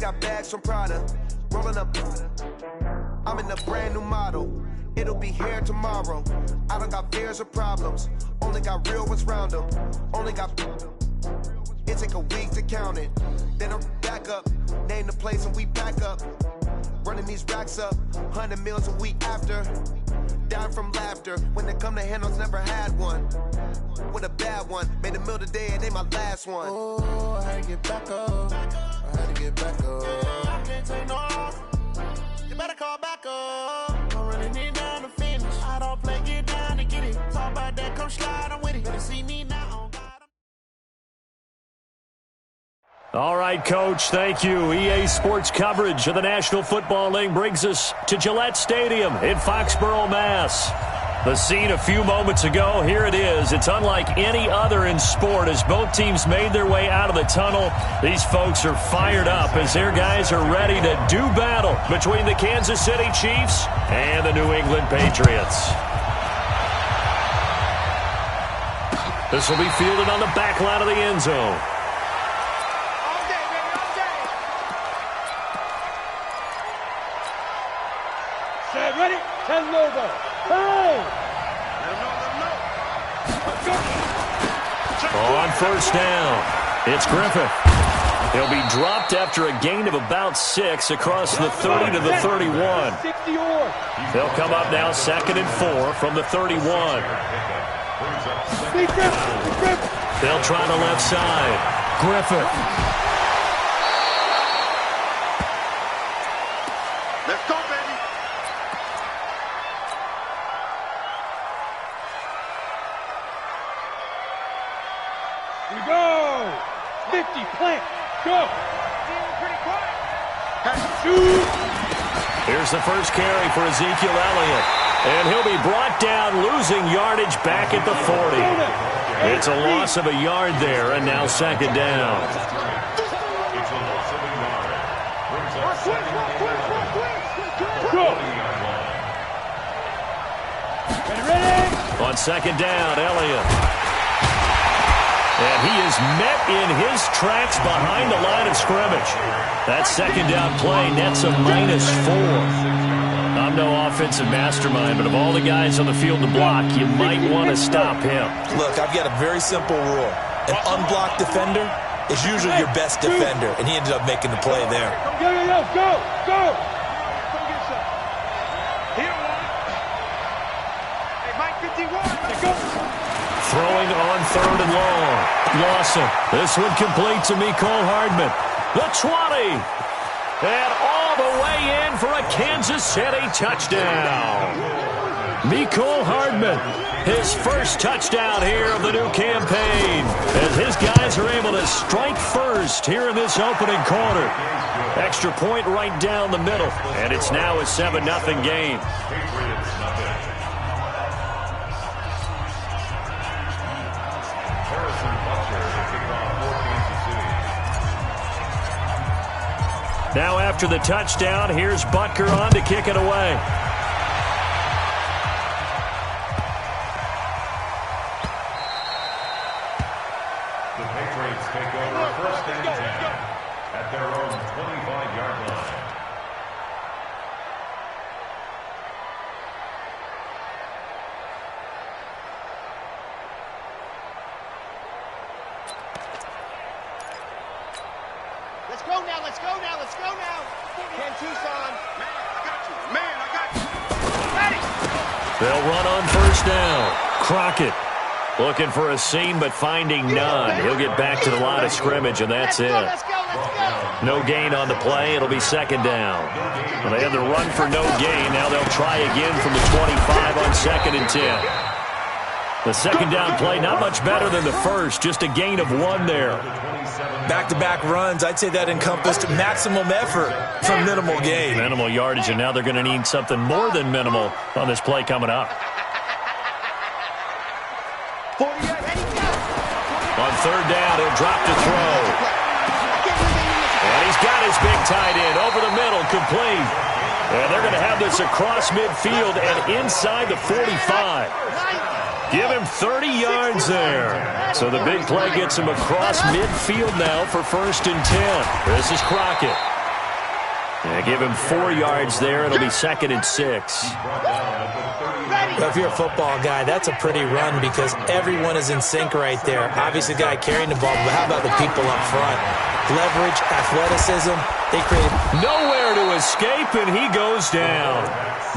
got bags from Prada, rolling up. I'm in a brand new model. It'll be here tomorrow. I don't got fears or problems. Only got real ones round them. Only got. It take a week to count it. Then I'm back up. Name the place and we back up. Running these racks up. 100 meals a week after. Down from laughter. When they come to handles, never had one. With a bad one. Made a meal today and they my last one. Oh, I had to get back up. I had to get back up. I can't take no off. You better call back up. I'm running it down to finish. I don't play, get down to get it. Talk about that, come slide, I'm with it. Better see me now. All right, Coach, thank you. EA Sports coverage of the National Football League brings us to Gillette Stadium in Foxborough, Mass. The scene a few moments ago, here it is. It's unlike any other in sport as both teams made their way out of the tunnel. These folks are fired up as their guys are ready to do battle between the Kansas City Chiefs and the New England Patriots. This will be fielded on the back line of the end zone. Ready? 10 logo. Hey! On first down, it's Griffith. He'll be dropped after a gain of about 6 across the 30 to the 31. They'll come up now 2nd and 4 from the 31. They'll try the left side. Griffith. Let's go, baby. We go! 50, plant, go! Shoot! Here's the first carry for Ezekiel Elliott. And he'll be brought down, losing yardage back at the 40. It's a loss of a yard there, and now 2nd down. On 2nd down, Elliott. And he is met in his tracks behind the line of scrimmage. That 2nd down play nets a -4. I'm no offensive mastermind, but of all the guys on the field to block, you might want to stop him. Look, I've got a very simple rule. An unblocked defender is usually your best defender, and he ended up making the play there. Go! Throwing on 3rd and long. Lawson. This one complete to Mecole Hardman. The 20. And all the way in for a Kansas City touchdown. Mecole Hardman, his first touchdown here of the new campaign, as his guys are able to strike first here in this opening quarter. Extra point right down the middle, and it's now a 7-0 game. Now after the touchdown, here's Butker on to kick it away. The Patriots take over 1st and 10 at their own 25-yard line. Let's go now. Ken Tucson. Man, I got you. Ready. They'll run on 1st down. Crockett looking for a seam, but finding none. He'll get back to the line of scrimmage, and that's it. Let's go. No gain on the play. It'll be 2nd down. Well, they had the run for no gain. Now they'll try again from the 25 on 2nd and 10. The 2nd down play, not much better than the first. Just a gain of 1 there. Back-to-back runs, I'd say that encompassed maximum effort for minimal gain. Minimal yardage, and now they're going to need something more than minimal on this play coming up. On 3rd down, he'll drop to throw. And he's got his big tight end over the middle, complete. And they're going to have this across midfield and inside the 45. Give him 30 yards there. So the big play gets him across midfield now for 1st and 10. This is Crockett. Yeah, give him 4 yards there. It'll be 2nd and 6. Well, if you're a football guy, that's a pretty run because everyone is in sync right there. Obviously, the guy carrying the ball, but how about the people up front? Leverage, athleticism, they create nowhere to escape, and he goes down.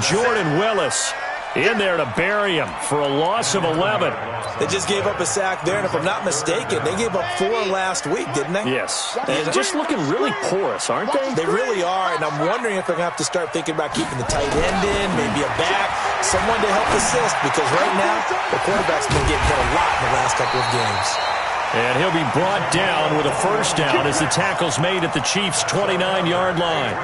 Jordan Willis in there to bury him for a loss of 11. They just gave up a sack there, and if I'm not mistaken, they gave up 4 last week, didn't they? Yes. And just looking really porous, aren't they? They really are, and I'm wondering if they're going to have to start thinking about keeping the tight end in, maybe a back, someone to help assist, because right now, the quarterback's been getting hit a lot in the last couple of games. And he'll be brought down with a first down as the tackle's made at the Chiefs' 29-yard line.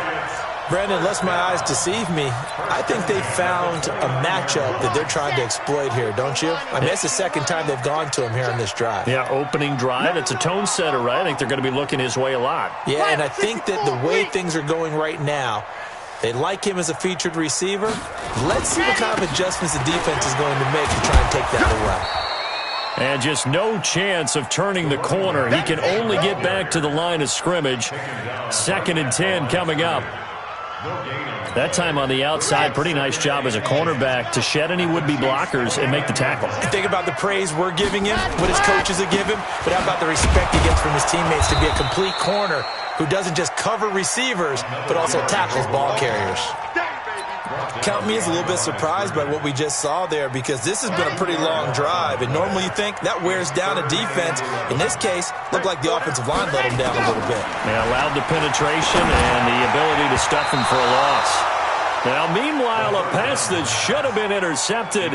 Brandon, unless my eyes deceive me, I think they found a matchup that they're trying to exploit here, don't you? I mean, it's the second time they've gone to him here on this drive. Yeah, opening drive. It's a tone setter, right? I think they're going to be looking his way a lot. Yeah, and I think that the way things are going right now, they like him as a featured receiver. Let's see what kind of adjustments the defense is going to make to try and take that away. And just no chance of turning the corner. He can only get back to the line of scrimmage. 2nd and 10 coming up. That time on the outside, pretty nice job as a cornerback to shed any would-be blockers and make the tackle. Think about the praise we're giving him, what his coaches are giving, but how about the respect he gets from his teammates to be a complete corner who doesn't just cover receivers, but also tackles ball carriers. Count me as a little bit surprised by what we just saw there because this has been a pretty long drive, and normally you think that wears down a defense. In this case, looked like the offensive line let him down a little bit. Yeah, allowed the penetration and the ability to stuff him for a loss. Now, meanwhile, a pass that should have been intercepted,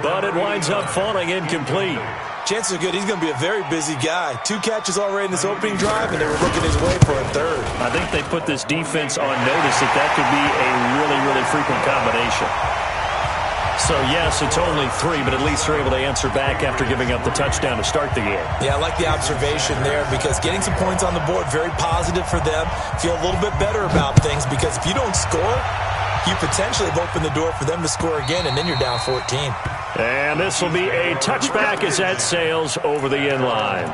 but it winds up falling incomplete. Chances are good he's going to be a very busy guy. 2 catches already in this opening drive, and they were looking his way for a 3rd. I think they put this defense on notice that could be a really, really frequent combination. So, yes, it's only 3, but at least they're able to answer back after giving up the touchdown to start the game. Yeah, I like the observation there because getting some points on the board, very positive for them. Feel a little bit better about things because if you don't score, you potentially have opened the door for them to score again, and then you're down 14. And this will be a touchback as that sails over the end line.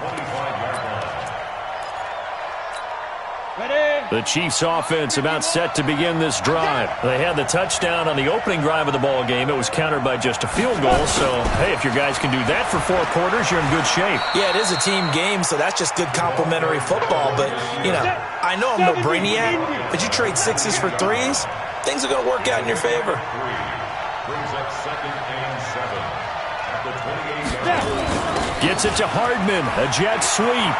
The Chiefs offense about set to begin this drive. They had the touchdown on the opening drive of the ball game. It was countered by just a field goal. So, hey, if your guys can do that for 4 quarters, you're in good shape. Yeah, it is a team game, so that's just good complementary football. But, you know, I know I'm no brainiac, but you trade 6s for 3s, things are going to work out in your favor. Brings up 2nd and 7 at the 28-yard line. Gets it to Hardman, a jet sweep.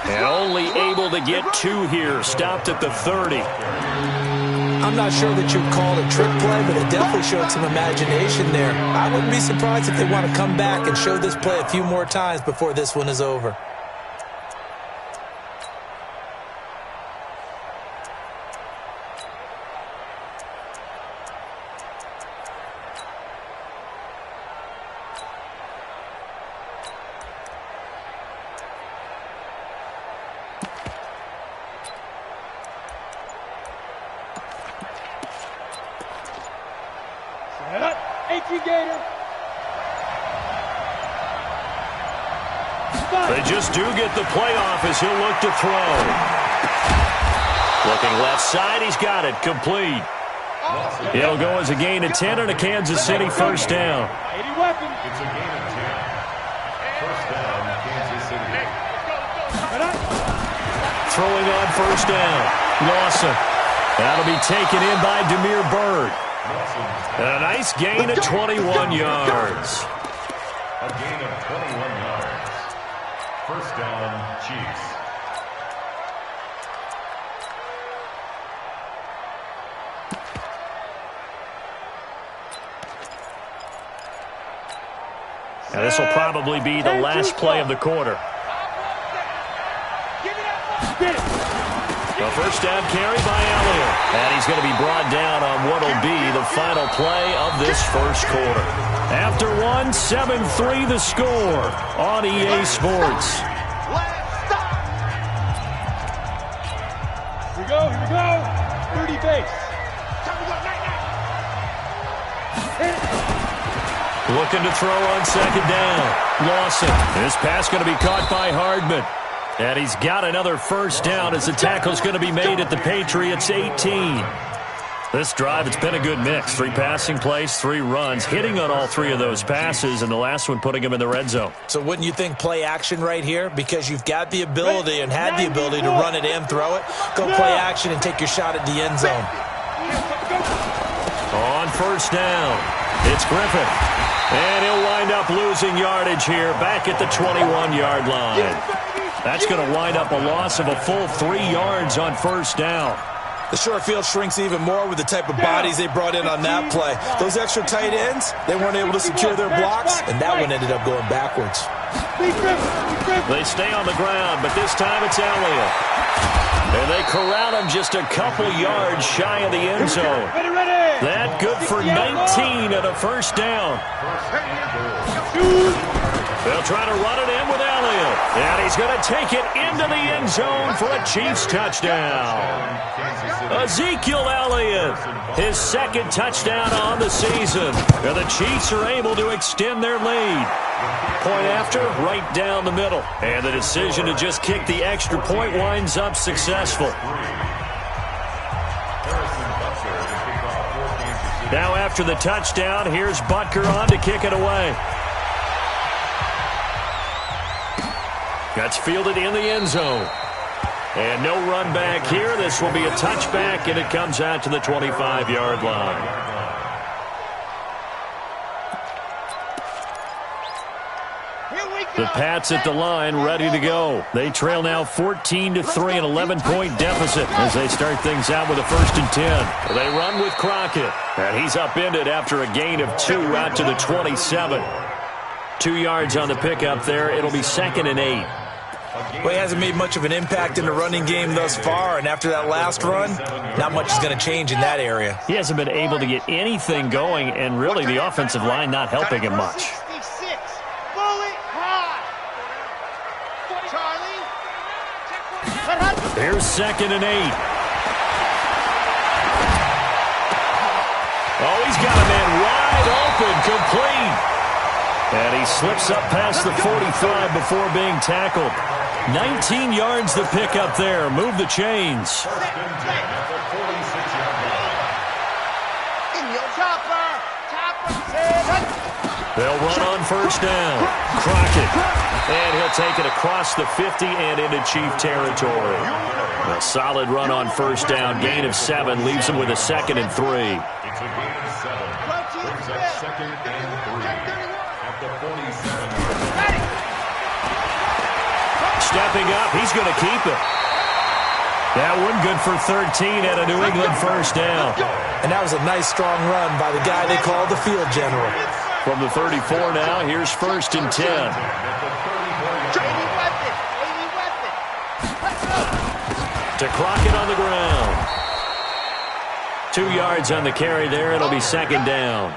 And only able to get 2 here, stopped at the 30. I'm not sure that you'd call it a trick play, but it definitely showed some imagination there. I wouldn't be surprised if they want to come back and show this play a few more times before this one is over. They just do get the playoff as he'll look to throw. Looking left side, he's got it, complete. He'll go as a gain of 10 and a Kansas City first down. It's a gain of 10. First down, Kansas City. Throwing on first down. Lawson. That'll be taken in by Demir Bird. A nice gain of 21 yards. A gain of 21 yards. First down, Chiefs. Now this will probably be the last play of the quarter. The first down carry by Elliott. And he's going to be brought down on what will be the final play of this first quarter. After 7-3 the score on EA Sports. Here we go. 30 base. Looking to throw on second down. Lawson. This pass going to be caught by Hardman. And he's got another first down as the tackle's going to be made at the Patriots' 18. This drive, it's been a good mix. 3 passing plays, 3 runs, hitting on all 3 of those passes, and the last one putting him in the red zone. So wouldn't you think play action right here? Because you've got the ability and had the ability to run it and throw it. Go play action and take your shot at the end zone. On first down, it's Griffin. And he'll wind up losing yardage here back at the 21-yard line. That's going to wind up a loss of a full 3 yards on first down. The short field shrinks even more with the type of bodies they brought in on that play. Those extra tight ends, they weren't able to secure their blocks, and that one ended up going backwards. They stay on the ground, but this time it's Elliott. And they corral him just a couple yards shy of the end zone. That good for 19 and a first down. They'll try to run it in with Elliott. And he's going to take it into the end zone for a Chiefs touchdown. Ezekiel Elliott, his second touchdown on the season. And the Chiefs are able to extend their lead. Point after, right down the middle. And the decision to just kick the extra point winds up successful. Now after the touchdown, here's Butker on to kick it away. That's fielded in the end zone. And no run back here. This will be a touchback, and it comes out to the 25-yard line. The Pats at the line, ready to go. They trail now 14-3, an 11-point deficit as they start things out with a 1st and 10. They run with Crockett, and he's upended after a gain of 2 out to the 27. 2 yards on the pickup there. It'll be 2nd and 8. Well, he hasn't made much of an impact in the running game thus far, and after that last run, not much is going to change in that area. He hasn't been able to get anything going, and really the offensive line not helping him much. Here's 2nd and 8. Oh, he's got a man wide open, complete. And he slips up past the 45 before being tackled. 19 yards the pickup there. Move the chains. They'll run on first down. Crockett. And he'll take it across the 50 and into Chief territory. A solid run on first down. Gain of 7 leaves him with a 2nd and 3. It's a gain of 7. Brings up 2nd and 3 at the 47. Stepping up, he's going to keep it. That one good for 13 at a New England first down. And that was a nice, strong run by the guy they called the field general. From the 34 now, here's 1st and 10. To Crockett on the ground. 2 yards on the carry there. It'll be 2nd down.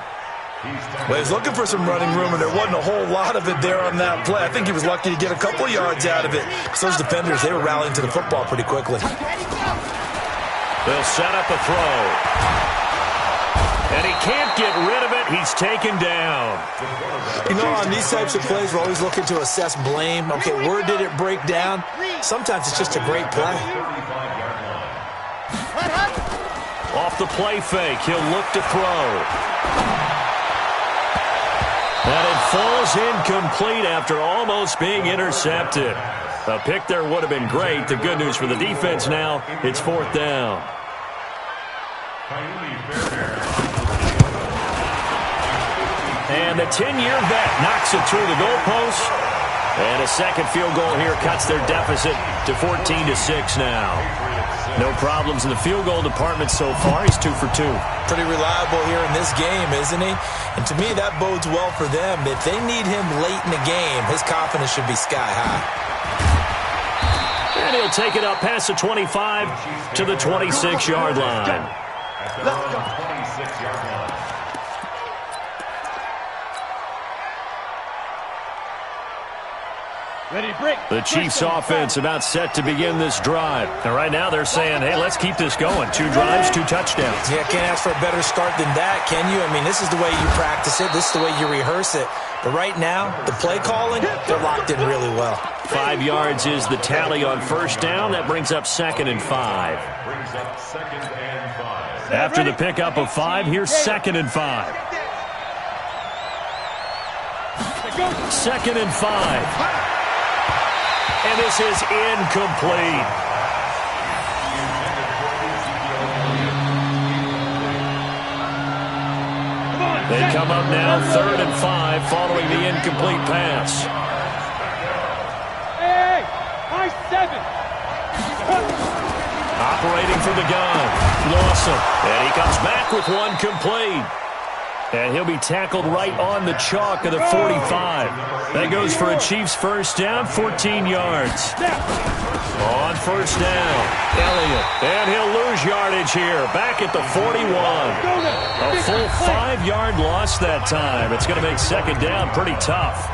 Well, he's looking for some running room, and there wasn't a whole lot of it there on that play. I think he was lucky to get a couple yards out of it. So those defenders, they were rallying to the football pretty quickly. They'll set up a throw. And he can't get rid of it. He's taken down. You know, on these types of plays, we're always looking to assess blame. Okay, where did it break down? Sometimes it's just a great play. Off the play fake, he'll look to throw. And it falls incomplete after almost being intercepted. A pick there would have been great. The good news for the defense now, it's 4th down. And the 10-year vet knocks it through the goalpost. And a second field goal here cuts their deficit to 14-6 now. No problems in the field goal department so far. He's 2 for 2. Pretty reliable here in this game, isn't he? And to me, that bodes well for them. If they need him late in the game, his confidence should be sky high. And he'll take it up past the 25 to the 26-yard line. Let's go. 26-yard line. The Chiefs offense about set to begin this drive. And right now they're saying, hey, let's keep this going. 2 drives, 2 touchdowns. Yeah, can't ask for a better start than that, can you? I mean, this is the way you practice it. This is the way you rehearse it. But right now, the play calling, they're locked in really well. 5 yards is the tally on first down. That brings up 2nd and 5. After the pickup of 5, here's 2nd and 5. 2nd and 5. And this is incomplete. They come up now 3rd and 5 following the incomplete pass. Hey, nice 7. Operating from the gun. Lawson. And he comes back with one complete. And he'll be tackled right on the chalk of the 45. That goes for a Chiefs first down, 14 yards. On first down, Elliott. And he'll lose yardage here, back at the 41. A full 5-yard loss that time. It's going to make second down pretty tough.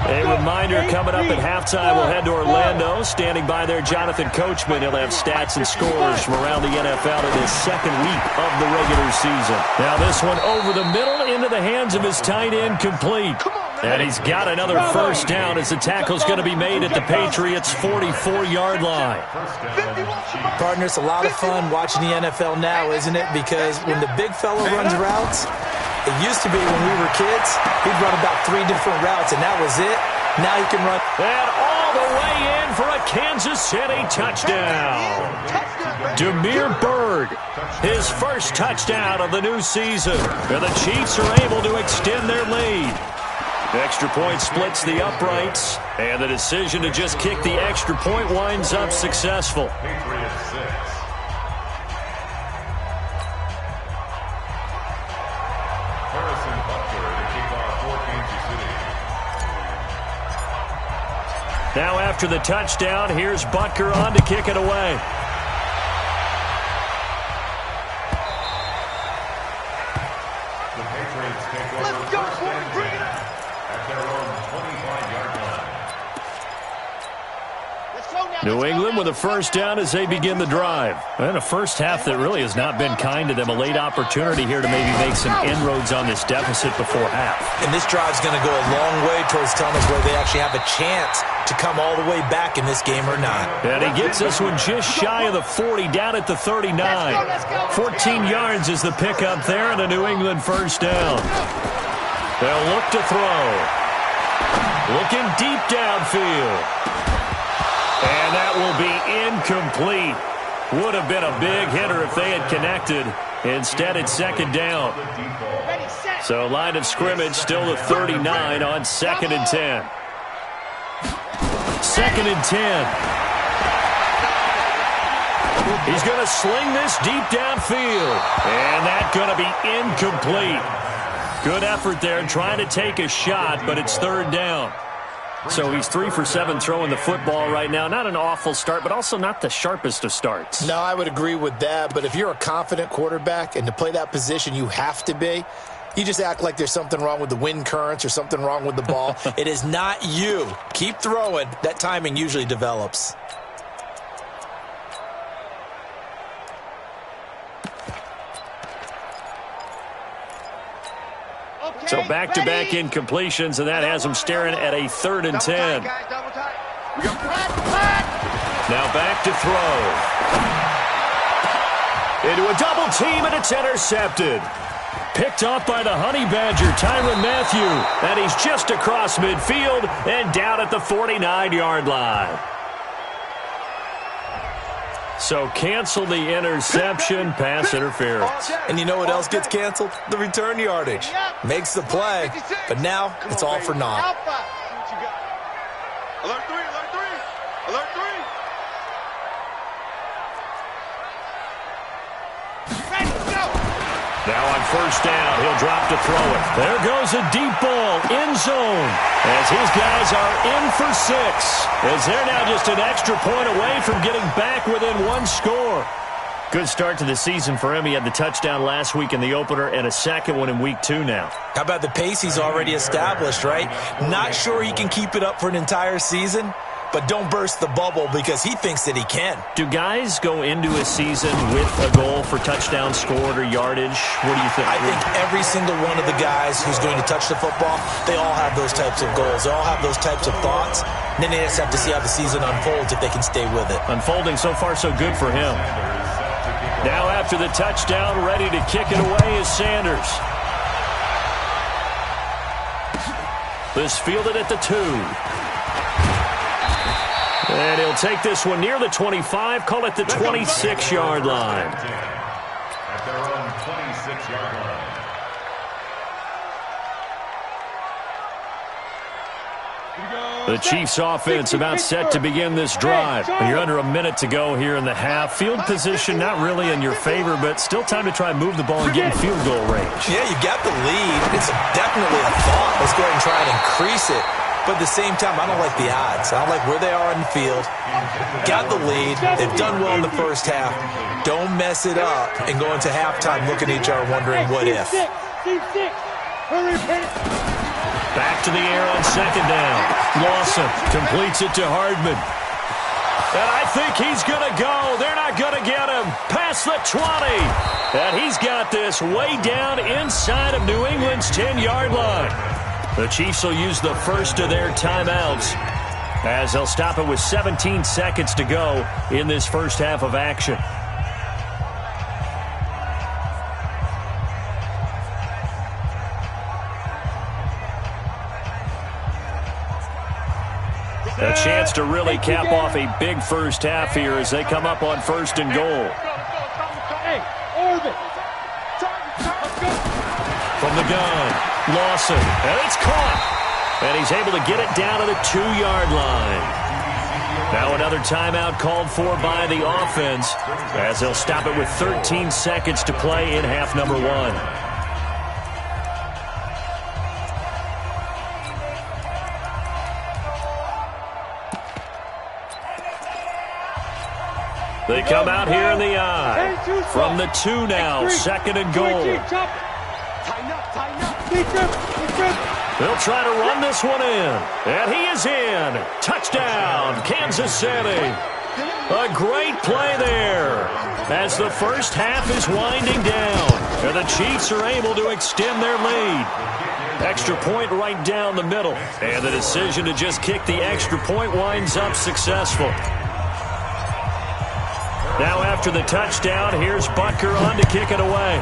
A reminder, coming up at halftime, we'll head to Orlando. Standing by there, Jonathan Coachman. He'll have stats and scores from around the NFL in his second week of the regular season. Now this one over the middle into the hands of his tight end, complete. And he's got another first down as the tackle's going to be made at the Patriots' 44-yard line. Partner, it's a lot of fun watching the NFL now, isn't it? Because when the big fella runs routes, it used to be when we were kids, he'd run about 3 different routes, and that was it. Now he can run. And all the way in for a Kansas City touchdown. Demir Bird, his first touchdown of the new season. And the Chiefs are able to extend their lead. Extra point splits the uprights, and the decision to just kick the extra point winds up successful. Now after the touchdown, here's Butker on to kick it away. The Patriots take over first and 10 at their own 25-yard line. New England with a first down as they begin the drive. And a first half that really has not been kind to them. A late opportunity here to maybe make some inroads on this deficit before half. And this drive's going to go a long way towards telling us whether they actually have a chance to come all the way back in this game or not. And he gets this one just shy of the 40, down at the 39. 14 yards is the pickup there, and a New England first down. They'll look to throw. Looking deep downfield. And that will be incomplete. Would have been a big hitter if they had connected. Instead, it's second down. So line of scrimmage still the 39 on 2nd and 10. 2nd and 10. He's going to sling this deep downfield. And that's going to be incomplete. Good effort there trying to take a shot, but it's 3rd down. So he's 3 for 7 throwing the football right now. Not an awful start, but also not the sharpest of starts. No, I would agree with that. But if you're a confident quarterback and to play that position, you have to be. You just act like there's something wrong with the wind currents or something wrong with the ball. It is not you. Keep throwing. That timing usually develops. So back-to-back incompletions, and that has them staring at a 3rd and 10. Now back to throw. Into a double team, and it's intercepted. Picked off by the Honey Badger, Tyrann Mathieu. And he's just across midfield and down at the 49-yard line. So cancel the interception, pass interference. And you know what else gets canceled? The return yardage. Makes the play, but now it's all for naught. Alert 3, alert 3, alert 3. Now on first down, he'll drop to throw it. There goes a deep ball, end zone, as his guys are in for 6. As they're now just an extra point away from getting back within 1 score. Good start to the season for him. He had the touchdown last week in the opener and a second one in week 2 now. How about the pace he's already established, right? Not sure he can keep it up for an entire season, but don't burst the bubble because he thinks that he can. Do guys go into a season with a goal for touchdown scored or yardage? What do you think? I think every single one of the guys who's going to touch the football, they all have those types of goals. They all have those types of thoughts. And then they just have to see how the season unfolds if they can stay with it. Unfolding so far so good for him. Now after the touchdown, ready to kick it away is Sanders. This fielded at the 2. And he'll take this one near the 25, call it the 26-yard line. At their own 26-yard line. The Chiefs offense about set to begin this drive. You're under a minute to go here in the half. Field position not really in your favor, but still time to try and move the ball and get in field goal range. Yeah, you got the lead. It's definitely a thought. Let's go ahead and try and increase it. But at the same time, I don't like the odds. I don't like where they are in the field. Got the lead. They've done well in the first half. Don't mess it up and go into halftime looking at each other wondering what if. Back to the air on second down. Lawson completes it to Hardman. And I think he's going to go. They're not going to get him. Past the 20. And he's got this way down inside of New England's 10-yard line. The Chiefs will use the first of their timeouts as they'll stop it with 17 seconds to go in this first half of action. A chance to really cap off a big first half here as they come up on first and goal. From the gun, Lawson, and it's caught. And he's able to get it down to the 2-yard line. Now another timeout called for by the offense as they'll stop it with 13 seconds to play in half number 1. They come out here in the eye. From the 2 now, second and goal. They'll try to run this one in. And he is in. Touchdown, Kansas City. A great play there as the first half is winding down. And the Chiefs are able to extend their lead. Extra point right down the middle. And the decision to just kick the extra point winds up successful. Now after the touchdown, here's Butker on to kick it away.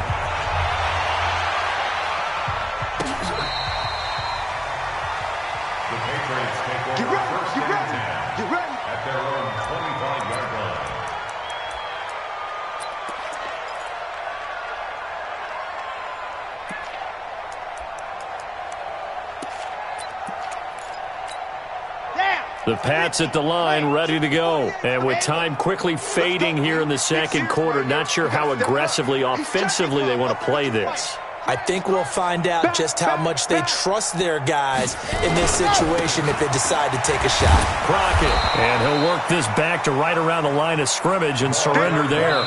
The Patriots take over first and 10 at their own 25-yard line. The Pats at the line, ready to go. And with time quickly fading here in the second quarter, not sure how aggressively, offensively they want to play this. I think we'll find out just how much they trust their guys in this situation if they decide to take a shot. Crockett, and he'll work this back to right around the line of scrimmage and surrender there.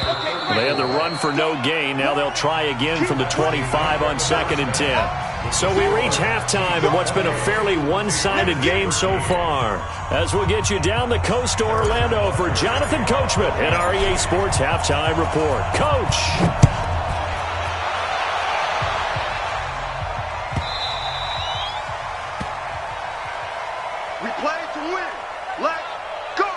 They had the run for no gain. Now they'll try again from the 25 on second and 10. So we reach halftime in what's been a fairly one-sided game so far. As we'll get you down the coast to Orlando for Jonathan Coachman at REA Sports Halftime Report. Coach! We play to win. Let's go!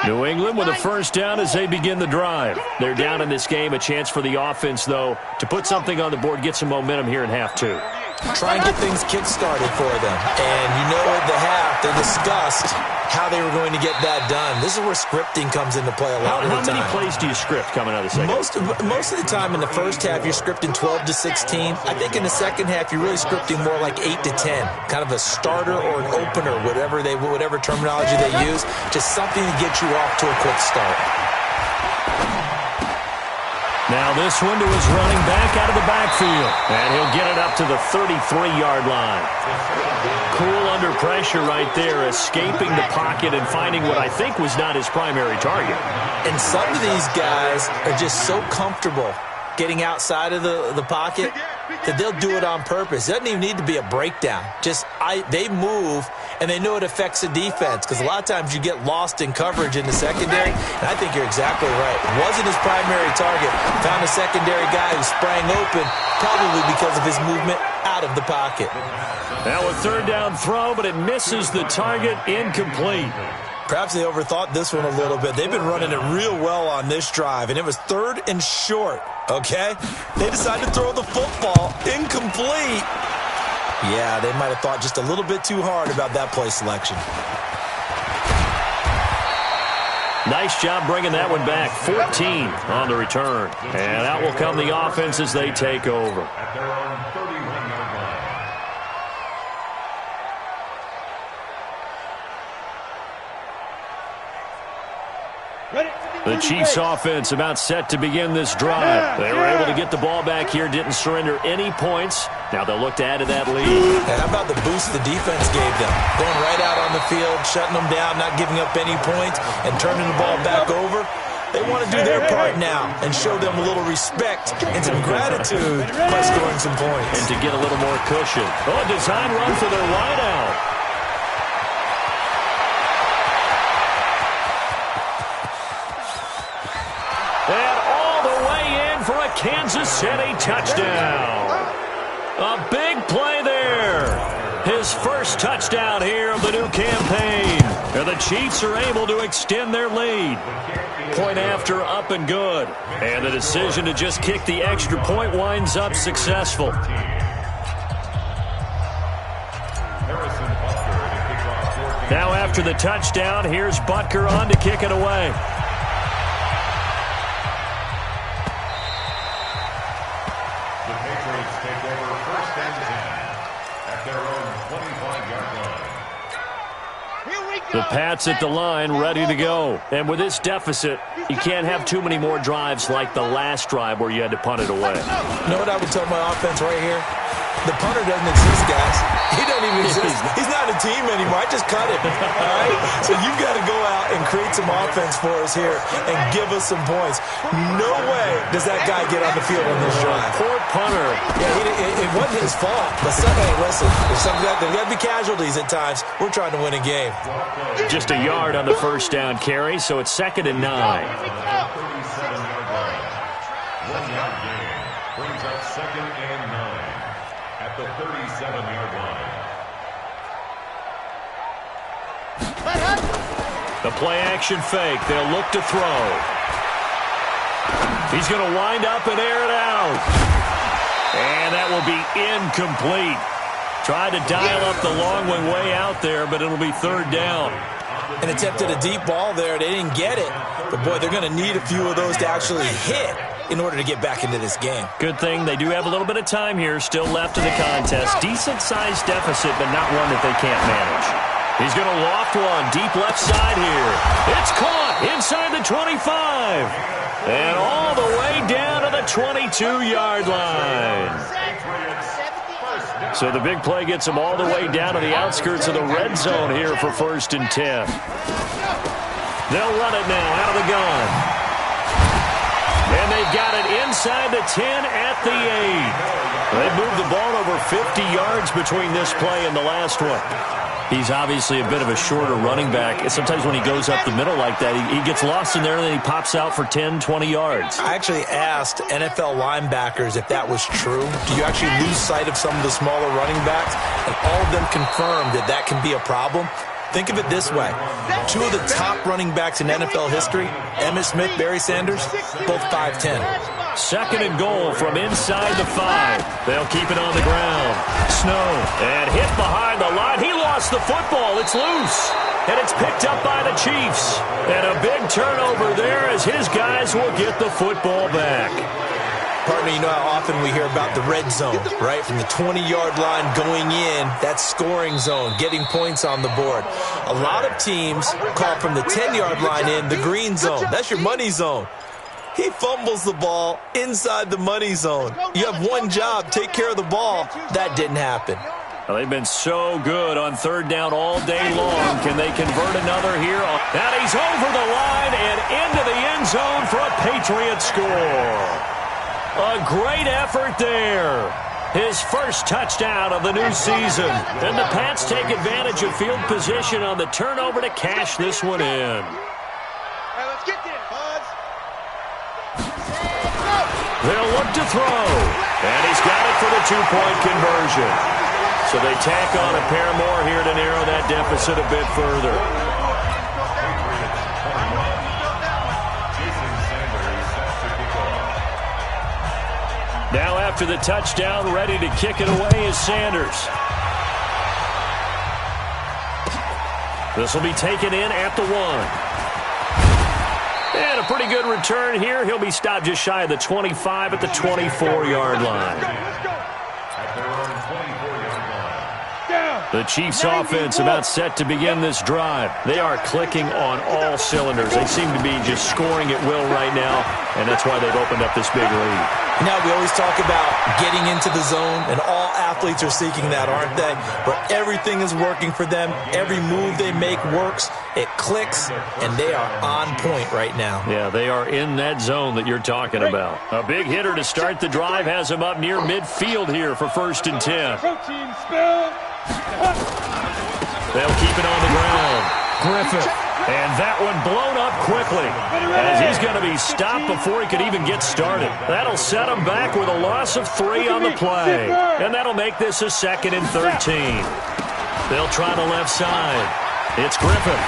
New England with a first down as they begin the drive. They're down in this game. A chance for the offense, though, to put something on the board, get some momentum here in half 2. Try and get things kick-started for them. And you know at the half, they discussed how they were going to get that done. This is where scripting comes into play a lot of the time. How many plays do you script coming out of the second? Most of the time in the first half, you're scripting 12 to 16. I think in the second half, you're really scripting more like 8 to 10. Kind of a starter or an opener, whatever terminology they use. Just something to get you off to a quick start. Now this one to his running back out of the backfield. And he'll get it up to the 33-yard line. Cool under pressure right there, escaping the pocket and finding what I think was not his primary target. And some of these guys are just so comfortable getting outside of the pocket that they'll do it on purpose. It doesn't even need to be a breakdown. They move, and they know it affects the defense, because a lot of times you get lost in coverage in the secondary, and I think you're exactly right. It wasn't his primary target. Found a secondary guy who sprang open, probably because of his movement out of the pocket. Now a third down throw, but it misses the target, incomplete. Perhaps they overthought this one a little bit. They've been running it real well on this drive, and it was 3rd and short, okay? They decided to throw the football incomplete. Yeah, they might have thought just a little bit too hard about that play selection. Nice job bringing that one back. 14 on the return. And out will come the offense as they take over. At their own 31-yard line. The Chiefs offense about set to begin this drive. They were able to get the ball back here, didn't surrender any points. Now they'll look to add to that lead. And how about the boost the defense gave them? Going right out on the field, shutting them down, not giving up any points, and turning the ball back over. They want to do their part now and show them a little respect and some gratitude by scoring some points. And to get a little more cushion. Oh, a design run for their wideout. For a Kansas City touchdown. A big play there. His first touchdown here of the new campaign. And the Chiefs are able to extend their lead. Point after, up and good. And the decision to just kick the extra point winds up successful. Now after the touchdown, here's Butker on to kick it away. The Pats at the line, ready to go. And with this deficit, you can't have too many more drives like the last drive where you had to punt it away. You know what I would tell my offense right here? The punter doesn't exist, guys. He doesn't even exist. He's not a team anymore. I just cut him. All right? So you've got to go out and create some offense for us here and give us some points. No way does that guy get on the field on this drive. Poor punter. Yeah, it wasn't his fault. But hey, listen, there's got to be casualties at times. We're trying to win a game. Just a yard on the first down carry, so it's 2nd and 9. 1-yard gain brings up 2nd and 9 at the 37-yard line. The play-action fake. They'll look to throw. He's going to wind up and air it out. And that will be incomplete. Tried to dial up the long one way out there, but it'll be 3rd down. And attempted a deep ball there. They didn't get it. But, boy, they're going to need a few of those to actually hit in order to get back into this game. Good thing they do have a little bit of time here still left in the contest. Decent-sized deficit, but not one that they can't manage. He's going to loft one deep left side here. It's caught inside the 25. And all the way down to the 22-yard line. So the big play gets them all the way down to the outskirts of the red zone here for 1st and 10. They'll run it now out of the gun. And they've got it inside the 10 at the 8. They've moved the ball over 50 yards between this play and the last one. He's obviously a bit of a shorter running back. Sometimes when he goes up the middle like that, he gets lost in there and then he pops out for 10, 20 yards. I actually asked NFL linebackers if that was true. Do you actually lose sight of some of the smaller running backs? And all of them confirmed that that can be a problem. Think of it this way. 2 of the top running backs in NFL history, Emmitt Smith, Barry Sanders, both 5'10". 2nd and goal from inside the 5. They'll keep it on the ground. Snow, and hit behind the line. He lost the football. It's loose. And it's picked up by the Chiefs. And a big turnover there as his guys will get the football back. Partner, you know how often we hear about the red zone, right? From the 20-yard line going in, that's scoring zone, getting points on the board. A lot of teams call from the 10-yard line in the green zone. That's your money zone. He fumbles the ball inside the money zone. You have one job, take care of the ball. That didn't happen. Well, they've been so good on third down all day long. Can they convert another here? And he's over the line and into the end zone for a Patriot score. A great effort there. His first touchdown of the new season. And the Pats take advantage of field position on the turnover to cash this one in. Hey, let's get there, Buzz. They'll look to throw. And he's got it for the two-point conversion. So they tack on a pair more here to narrow that deficit a bit further. Now after the touchdown, ready to kick it away is Sanders. This will be taken in at the 1. And a pretty good return here. He'll be stopped just shy of the 25 at the 24-yard line. The Chiefs' offense about set to begin this drive. They are clicking on all cylinders. They seem to be just scoring at will right now, and that's why they've opened up this big lead. Now, we always talk about getting into the zone, and all athletes are seeking that, aren't they? But everything is working for them. Every move they make works. It clicks, and they are on point right now. Yeah, they are in that zone that you're talking about. A big hitter to start the drive has him up near midfield here for 1st and 10. Protein spill. They'll keep it on the ground. Griffith. And that one blown up quickly as he's going to be stopped before he could even get started. That'll set him back with a loss of 3 on the play. And that'll make this a 2nd and 13. They'll try the left side. It's Griffith.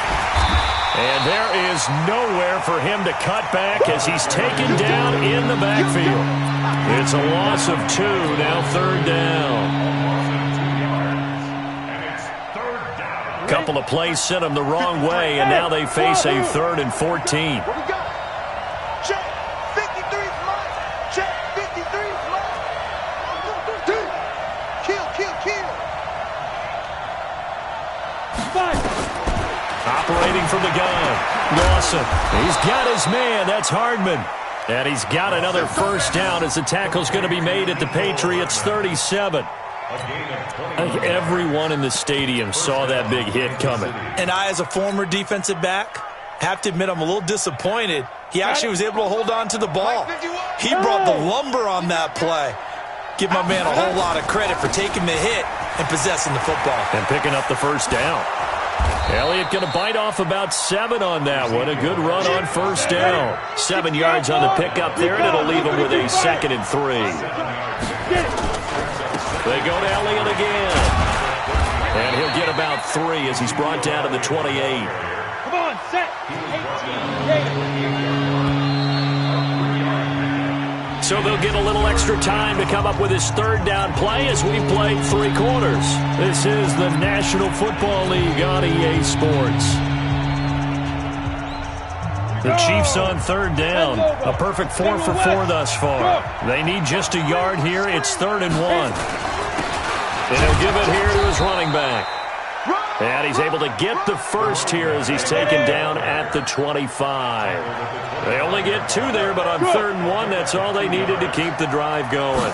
And there is nowhere for him to cut back as he's taken down in the backfield. It's a loss of 2, now 3rd down. Couple of plays sent them the wrong way, and now they face a 3rd and 14. What we got? Check. 53's mine. Check. 53's mine. Kill. Operating from the gun. Lawson. He's got his man. That's Hardman. And he's got another 1st down as the tackle's going to be made at the Patriots' 37. I think everyone in the stadium saw that big hit coming. And I, as a former defensive back, have to admit I'm a little disappointed. He actually was able to hold on to the ball. He brought the lumber on that play. Give my man a whole lot of credit for taking the hit and possessing the football. And picking up the 1st down. Elliott going to bite off about 7 on that one. A good run on 1st down. 7 yards on the pickup there, and it'll leave him with a 2nd and 3. They go to Elliott again. And he'll get about 3 as he's brought down to the 28. Come on, set. 18. So they'll get a little extra time to come up with his 3rd down play as we've played 3 quarters. This is the National Football League on EA Sports. The Chiefs on 3rd down. A perfect 4 for 4 thus far. They need just a yard here. It's 3rd and 1. And he'll give it here to his running back. And he's able to get the 1st here as he's taken down at the 25. They only get 2 there, but on 3rd and 1, that's all they needed to keep the drive going.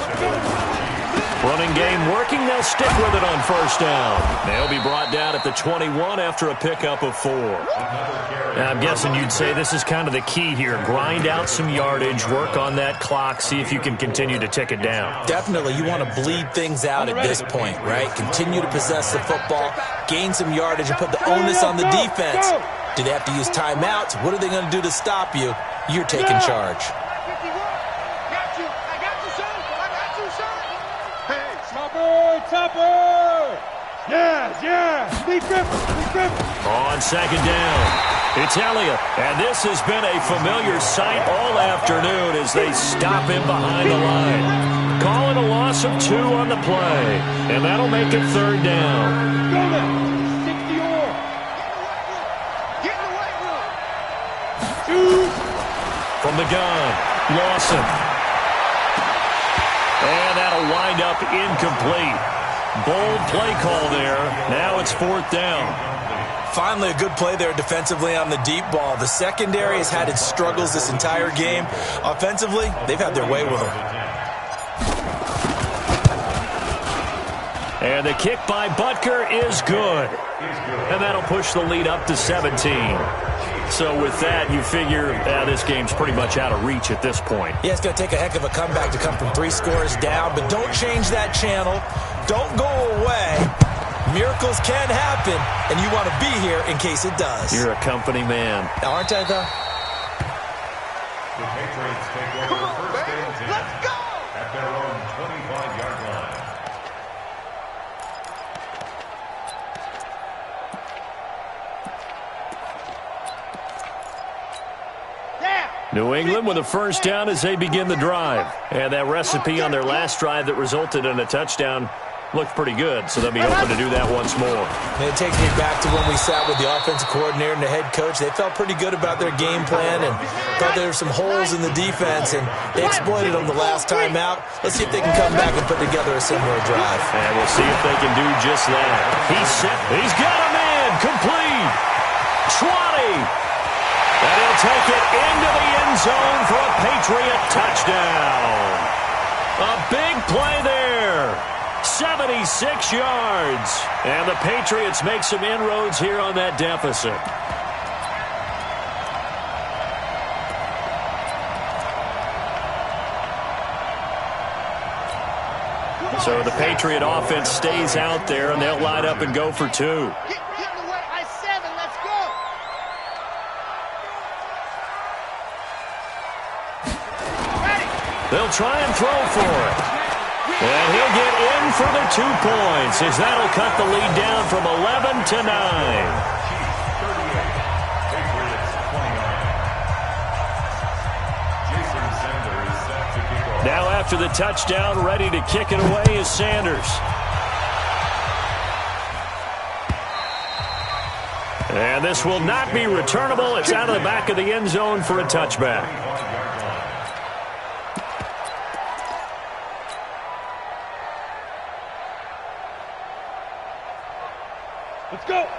Running game working. They'll stick with it on 1st down. They'll be brought down at the 21 after a pickup of 4. Now, I'm guessing you'd say this is kind of the key here. Grind out some yardage, work on that clock, see if you can continue to tick it down. Definitely. You want to bleed things out at this point, right? Continue to possess the football, gain some yardage, and put the onus on the defense. Do they have to use timeouts? What are they going to do to stop you? You're taking charge. Topper! Yeah! Lead grip! On 2nd down, it's Elliott. And this has been a familiar sight all afternoon as they stop him behind the line. Calling a loss of 2 on the play. And that'll make it 3rd down. Go now! 60 or. Get in the weight room. Shoot! From the gun, Lawson. And that'll wind up incomplete. Bold play call there. Now it's 4th down. Finally, a good play there defensively on the deep ball. The secondary has had its struggles this entire game. Offensively, they've had their way with them. And the kick by Butker is good. And that'll push the lead up to 17. So with that, you figure this game's pretty much out of reach at this point. Yeah, it's going to take a heck of a comeback to come from 3 scores down, but don't change that channel. Don't go away. Miracles can happen, and you want to be here in case it does. You're a company man. Aren't I, though? The Patriots take over first and 10 at their own 25-yard line. New England with a first down as they begin the drive. And that recipe on their last drive that resulted in a touchdown looked pretty good, so they'll be hoping to do that once more. And it takes me back to when we sat with the offensive coordinator and the head coach. They felt pretty good about their game plan and thought there were some holes in the defense, and they exploited them the last time out. Let's see if they can come back and put together a similar drive. And we'll see if they can do just that. He's set. He's got him in. Complete. 20. And he'll take it into the end zone for a Patriot touchdown. A big play there. 76 yards. And the Patriots make some inroads here on that deficit. So the Patriot offense stays out there, and they'll line up and go for 2. They'll try and throw for it. And he'll get in for the 2 points as that'll cut the lead down from 11 to 9. Now after the touchdown, ready to kick it away is Sanders. And this will not be returnable. It's out of the back of the end zone for a touchback.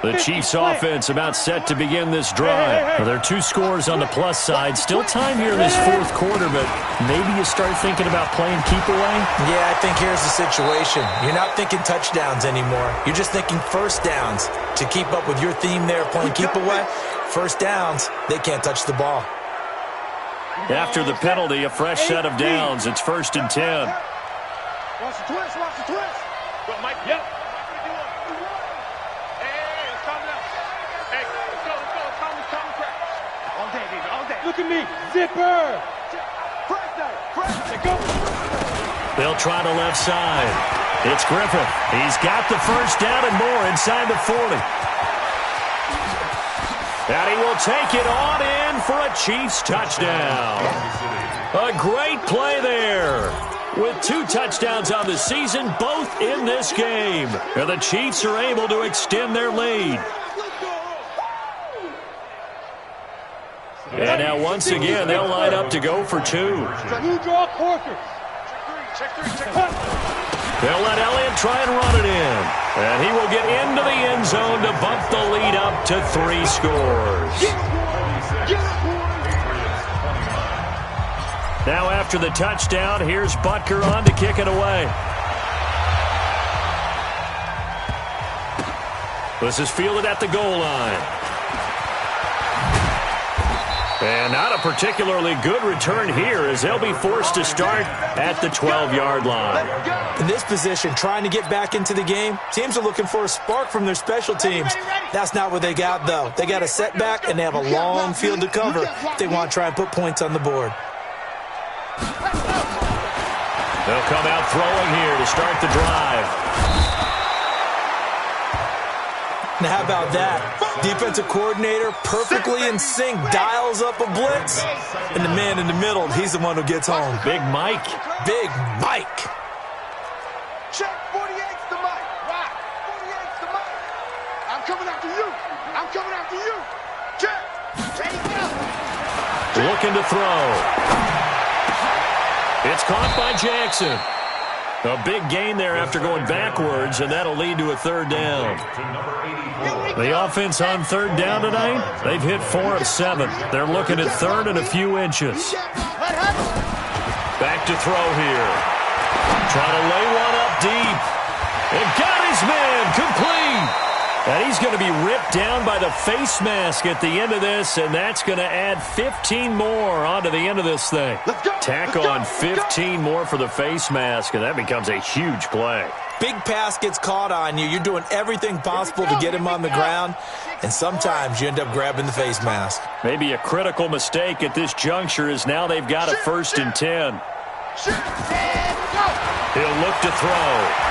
The Chiefs offense about set to begin this drive. Well, there are 2 scores on the plus side. Still time here in this 4th quarter, but maybe you start thinking about playing keep away? Yeah, I think here's the situation. You're not thinking touchdowns anymore. You're just thinking first downs. To keep up with your theme there, playing keep away, first downs, they can't touch the ball. After the penalty, a fresh set of downs. It's 1st and 10. Watch the twist, watch the twist. Go, Mike. Yep. Look at me. Zipper. They'll try the left side. It's Griffith. He's got the first down and more inside the 40. And he will take it on in for a Chiefs touchdown. A great play there. With 2 touchdowns on the season, both in this game. And the Chiefs are able to extend their lead. And now once again, they'll line up to go for 2. You draw quarters. Check three. They'll let Elliott try and run it in. And he will get into the end zone to bump the lead up to 3 scores. Now after the touchdown, here's Butker on to kick it away. This is fielded at the goal line. And not a particularly good return here as they'll be forced to start at the 12-yard line. In this position, trying to get back into the game, teams are looking for a spark from their special teams. That's not what they got, though. They got a setback, and they have a long field to cover if they want to try and put points on the board. They'll come out throwing here to start the drive. Now, how about that? Defensive coordinator, perfectly in sync, dials up a blitz. And the man in the middle, he's the one who gets home. Big Mike. Big Mike. Check 48's the Mike. Right. 48's the Mike. I'm coming after you. I'm coming after you. Check. Take it out. Looking to throw. It's caught by Jackson. A big gain there after going backwards, and that'll lead to a third down. The offense on third down tonight, they've hit 4 of 7. They're looking at third and a few inches. Back to throw here. Trying to lay one up deep. And got his man complete. And he's going to be ripped down by the face mask at the end of this, and that's going to add 15 more onto the end of this thing. Tack on 15 more for the face mask, and that becomes a huge play. Big pass gets caught on you. You're doing everything possible to get him on the ground, and sometimes you end up grabbing the face mask. Maybe a critical mistake at this juncture is now they've got a 1st and 10. He'll look to throw.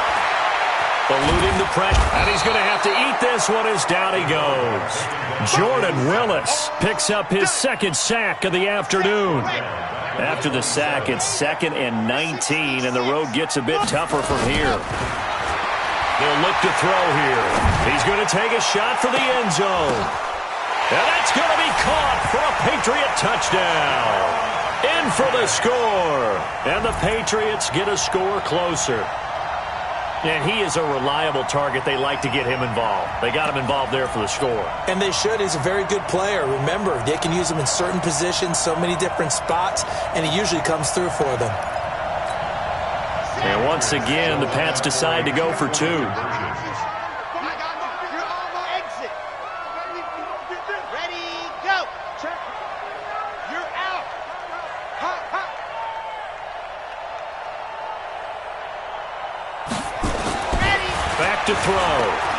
Eluding the pressure, and he's going to have to eat this one as down he goes. Jordan Willis picks up his 2nd sack of the afternoon. After the sack, it's 2nd and 19, and the road gets a bit tougher from here. He'll look to throw here. He's going to take a shot for the end zone. And that's going to be caught for a Patriot touchdown. In for the score. And the Patriots get a score closer. And he is a reliable target. They like to get him involved. They got him involved there for the score. And they should. He's a very good player. Remember, they can use him in certain positions, so many different spots, and he usually comes through for them. And once again, the Pats decide to go for 2. Exit. Ready, go. You're out. Back to throw.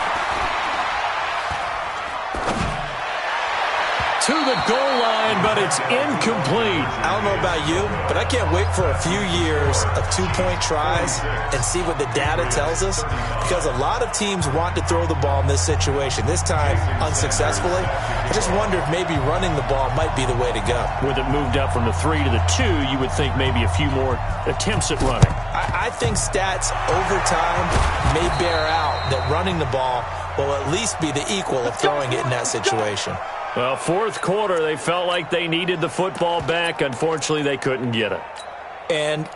To the goal line, but it's incomplete. I don't know about you, but I can't wait for a few years of 2-point tries and see what the data tells us, because a lot of teams want to throw the ball in this situation. This time, unsuccessfully. I just wonder if maybe running the ball might be the way to go. With it moved up from the 3 to the 2, you would think maybe a few more attempts at running. I think stats over time may bear out that running the ball will at least be the equal of throwing it in that situation. Well, 4th quarter, they felt like they needed the football back. Unfortunately, they couldn't get it. And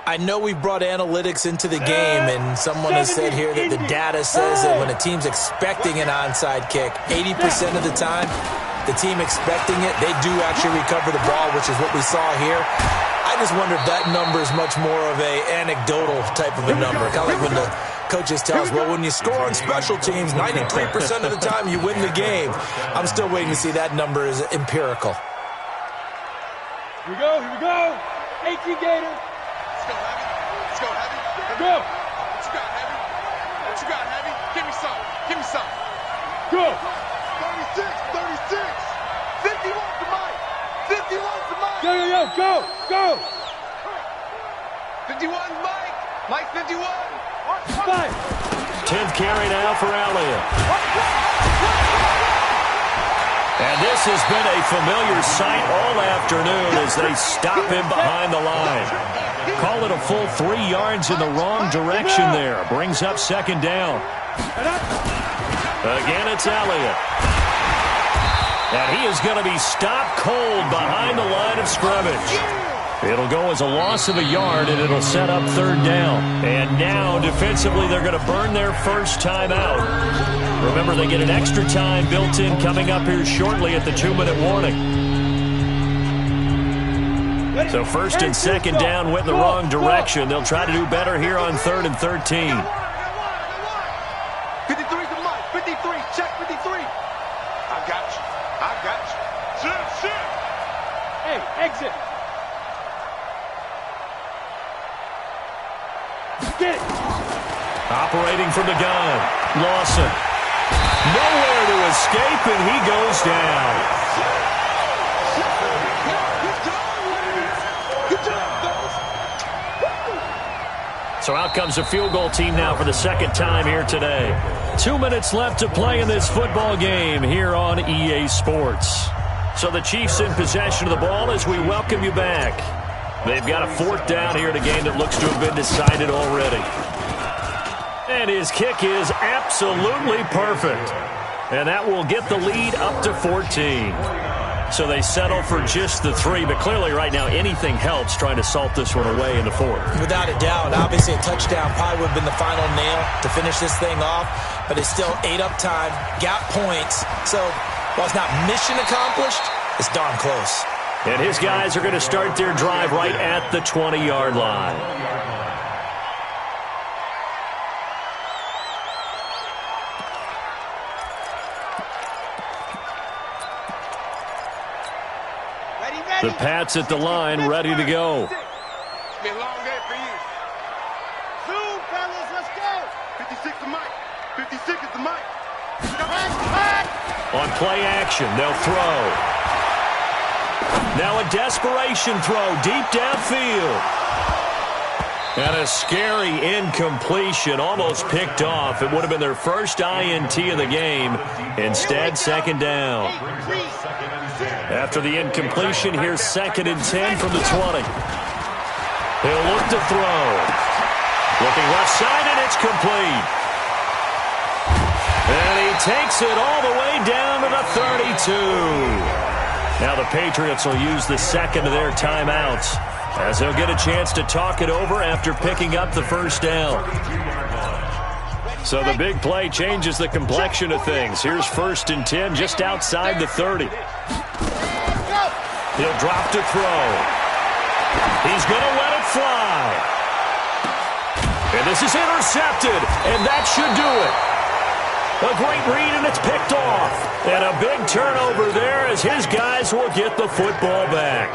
I know we brought analytics into the game, and someone has said here that the data says that when a team's expecting an onside kick, 80% of the time, the team expecting it, they do actually recover the ball, which is what we saw here. I just wonder if that number is much more of a anecdotal type of a number. Kind of like when the coaches tell us, well, when you score on special teams, 93% of the time you win the game. I'm still waiting to see that number is empirical. Here we go, here we go. 18 Gator. Let's go, Heavy. Let's go, Heavy. Go. What you got, Heavy? What you got, Heavy? Give me some. Give me some. Go. 36, 36. 51 to Mike. 51 to Mike. Yo, go, go. 51, Mike. Mike, 51. 10th carry now for Elliott. And this has been a familiar sight all afternoon as they stop him behind the line. Call it a full 3 yards in the wrong direction there. Brings up 2nd down. Again, it's Elliott. And he is going to be stopped cold behind the line of scrimmage. It'll go as a loss of a yard, and it'll set up 3rd down. And now, defensively, they're going to burn their first time out. Remember, they get an extra time built in coming up here shortly at the 2-minute warning. So 1st and 2nd down went in the wrong direction. They'll try to do better here on 3rd and 13. 53 to Mike. 53. Check 53. I got you. I got you. Shit. Hey, exit. Get it. Operating from the gun. Lawson. Nowhere to escape, and he goes down. Good job, fellas. So out comes a field goal team now for the 2nd time here today. 2 minutes left to play in this football game here on EA Sports. So the Chiefs in possession of the ball as we welcome you back. They've got a 4th down here in a game that looks to have been decided already. And his kick is absolutely perfect. And that will get the lead up to 14. So they settle for just the 3, but clearly right now anything helps trying to salt this one away in the 4th. Without a doubt, obviously a touchdown probably would have been the final nail to finish this thing off, but it's still ate up time, got points. So while it's not mission accomplished, it's darn close. And his guys are going to start their drive right at the 20-yard line. The Pats at the line, ready to go. It's been a long day for you. Zoom, fellas, let's go. 56 to Mike. 56 is the Mike. On play action, they'll throw. Now a desperation throw deep downfield. And a scary incompletion, almost picked off. It would have been their first INT of the game. Instead, second down. After the incompletion, here's 2nd and 10 from the 20. He'll look to throw. Looking left side, and it's complete. And he takes it all the way down to the 32. Now the Patriots will use the second of their timeouts, as they'll get a chance to talk it over after picking up the first down. So the big play changes the complexion of things. Here's 1st and 10 just outside the 30. He'll drop to throw. He's going to let it fly. And this is intercepted, and that should do it. A great read, and it's picked off. And a big turnover there as his guys will get the football back.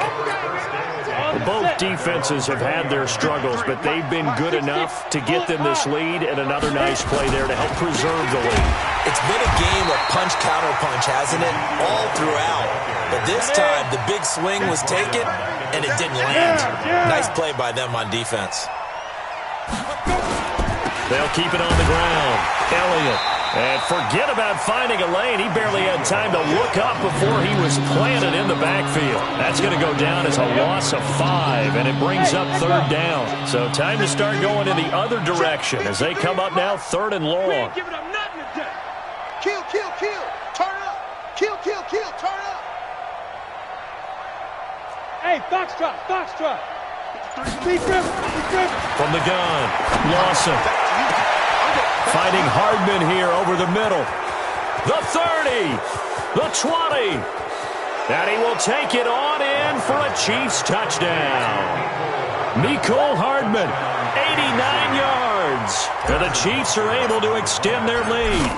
Both defenses have had their struggles, but they've been good enough to get them this lead, and another nice play there to help preserve the lead. It's been a game of punch-counter-punch, hasn't it? All throughout. But this time, the big swing was taken, and it didn't land. Nice play by them on defense. They'll keep it on the ground. Elliott. And forget about finding a lane. He barely had time to look up before he was planted in the backfield. That's going to go down as a loss of 5, and it brings up 3rd down. So time to start going in the other direction as they come up now 3rd and long. We ain't giving up nothing today. Kill, kill, kill. Turn up. Kill, kill, kill. Turn up. Hey, Foxtrot, Foxtrot. Be driven, be driven. From the gun, Lawson. Finding Hardman here over the middle. The 30, the 20. And he will take it on in for a Chiefs touchdown. Mecole Hardman, 89 yards. And the Chiefs are able to extend their lead.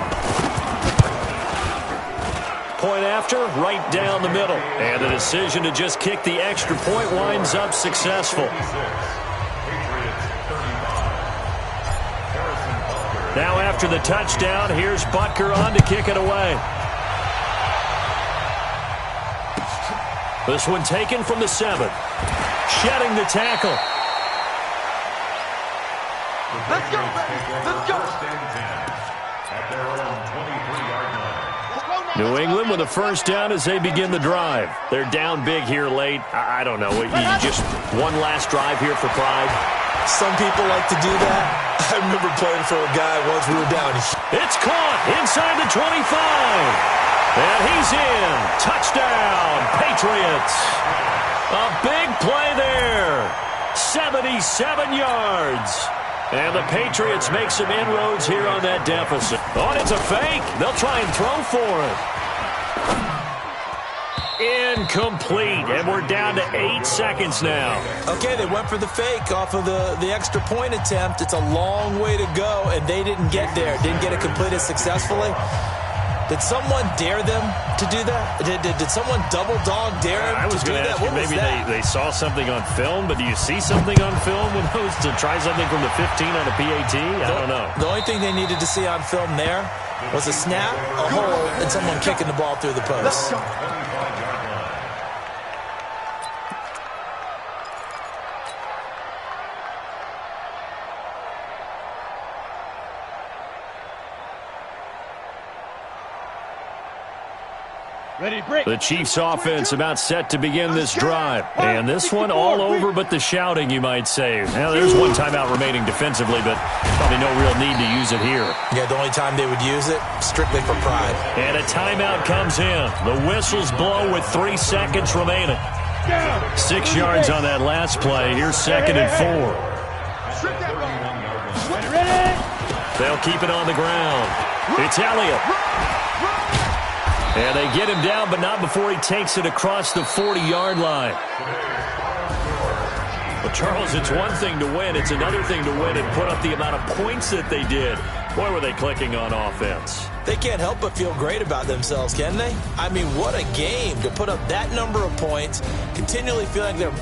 Point after, right down the middle. And the decision to just kick the extra point winds up successful. Now after the touchdown, here's Butker on to kick it away. This one taken from the 7. Shedding the tackle. Let's go, baby. Let's go. New England with a first down as they begin the drive. They're down big here late. I don't know. You just one last drive here for pride. Some people like to do that. I remember playing for a guy once we were down. It's caught inside the 25. And he's in. Touchdown, Patriots. A big play there. 77 yards. And the Patriots make some inroads here on that deficit. Oh, and it's a fake. They'll try and throw for it. Incomplete, and we're down to 8 seconds now. Okay, they went for the fake off of the extra point attempt. It's a long way to go, and they didn't get there. Didn't get it completed successfully. Did someone dare them to do that? Did someone double dog dare them to do that? I was going to ask you, maybe they saw something on film, but do you see something on film with those to try something from the 15 on a PAT? I don't know. The only thing they needed to see on film there was a snap, a hole, and someone kicking the ball through the post. The Chiefs offense about set to begin this drive. And this one all over but the shouting, you might say. Now, there's one timeout remaining defensively, but probably no real need to use it here. Yeah, the only time they would use it, strictly for pride. And a timeout comes in. The whistles blow with 3 seconds remaining. 6 yards on that last play. Here's 2nd and 4. They'll keep it on the ground. It's Elliott. And they get him down, but not before he takes it across the 40-yard line. Well, Charles, it's one thing to win. It's another thing to win and put up the amount of points that they did. Boy, were they clicking on offense. They can't help but feel great about themselves, can they? I mean, what a game to put up that number of points, continually feeling they're...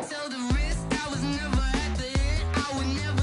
Tell the rest I was never at the end. I would never